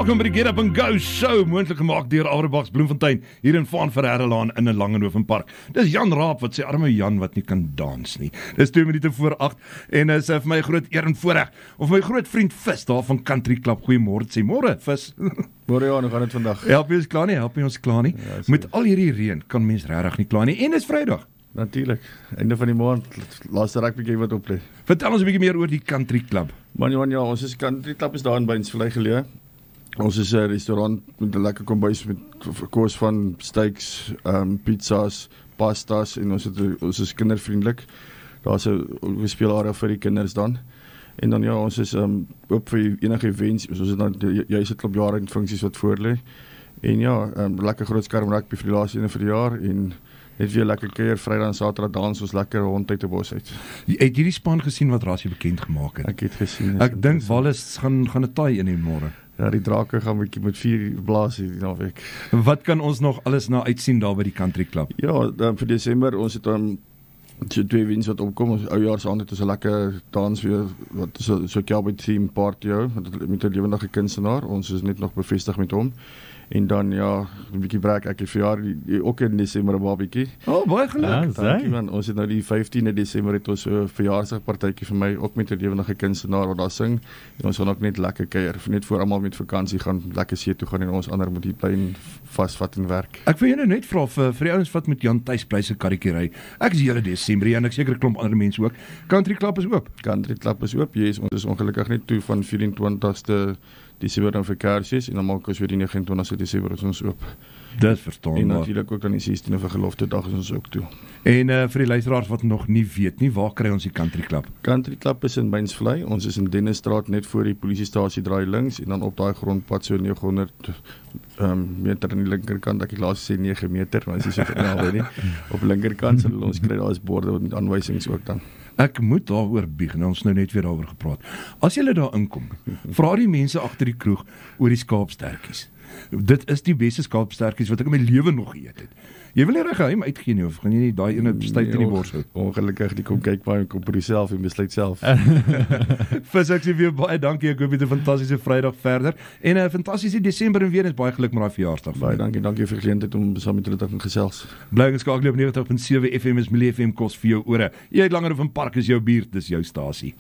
Welkom by die Get Up and Go show, moontlik gemaak deur Auerbachs Bloemfontein, hier in Van Ferreira-laan in 'n Langehoven park. Dis Jan Raap wat sê arme Jan wat nie kan dans nie. Dis 2 minute voor 8 en is vir my groot eer en voorreg of my groot vriend Vis daar van Country Club. Goeiemôre, sê môre Vis. Môre ja, hoe gaan dit vandag? Help jy ons klaar nie, help jy ons klaar nie. Ja, Met al hierdie reën kan mens regtig nie klaar nie en dis Vrydag. Natuurlik. Einde van die maand, laaste rugby game wat oplê. Vertel ons 'n bietjie meer oor die Country Club. Man, ja, ons is Country Club is daar in Beinsvlei geleë. Ons is 'n restaurant met 'n lekker kombuis met kos van steaks, pizzas, pastas en ons is kindervriendelik. Daar's 'n speelarea vir die kinders dan. En dan ja, ons is oop vir enige events. Ons het dan juis 'n klop jare en funksies wat voorlê. En ja, lekker groot skerm rugby vir die laaste ene vir die jaar en net weer lekker kuier Vrydag en Saterdag dans ons lekker rond uit die bos uit. Het jy die span gesien wat Rassie bekend gemaak het? Ek het gesien. Ek dink Wallace gaan 'n taai in die môre. Ja, die drake gaan 'n bietjie met 4 blaas hierdie naweek. Wat kan ons nog alles na uitsien daar by die Country Club? Ja, vir Desember, ons het so 2 wins wat opkom. Ons oujaarsaand het ons 'n lekker dans weer wat so Cowboy theme party hou met 'n lewendige kunstenaar. Ons is net nog bevestig met hom. En dan ja, 'n bietjie breek ek die verjaar ook in Desember 'n babietjie. Baie geluk. Dankie man. Ons het nou die 15de Desember het ons so 'n verjaarsdagpartytjie vir my ook met 'n lewendige kunstenaar wat daar sing. En ons gaan ook net lekker kuier, net voor almal met vakansie gaan, lekker see toe gaan en ons ander moet hier bly en vasvat en werk. Ek wil jou nou net vra vir die ouens wat met Jan Tuis bly se karretjie ry. Ek is hele Desember en ek seker 'n klomp ander mense ook. Country Club is oop. Country Club is oop. Ons is ongelukkig net toe van 24ste Desember dan vir Kersfees en dan maak ons weer die 29ste Desember is ons oop. Dis verstaanbaar. En natuurlik ook dan die 16de vir gelofte dag is ons ook toe. En vir die luisteraars wat nog nie weet nie, waar kry ons die Country Club? Country Club is in Beinsvlei. Ons is in Dennisstraat net voor die polisiestasie draai links en dan op daai grondpad so 900 meter aan die linkerkant. Ek het laas gesê 9 meter, maar as jy so naby nie. Op linkerkant sal ons kry daar is borde met aanwysings ook dan. Ek moet daaroor bieg, en ons nou net weer daaroor gepraat. As jy daar inkom, vra die mense agter die kroeg oor die skaapstertjies. Dit is die beste skaapstertjies wat ek in my lewe nog geëet het. Jy wil nie reg geheim uitgee nie, of gaan jy nie daai ene styt in die bors hou? Ongelukkig, die kom kyk maar en kom vir self en besluit self. Vis, ek sê vir jou baie dankie, ek hoop jy het 'n fantastiese Vrydag verder, en 'n fantastiese Desember en weer eens baie geluk met daai verjaarsdag. Baie dankie vir die geleentheid om saam met julle te gesels. Bly geskakel op 90.7 FM is Milie FM kos vir jou ore. Jy het langer op 'n park is jou buurt, dis jou stasie.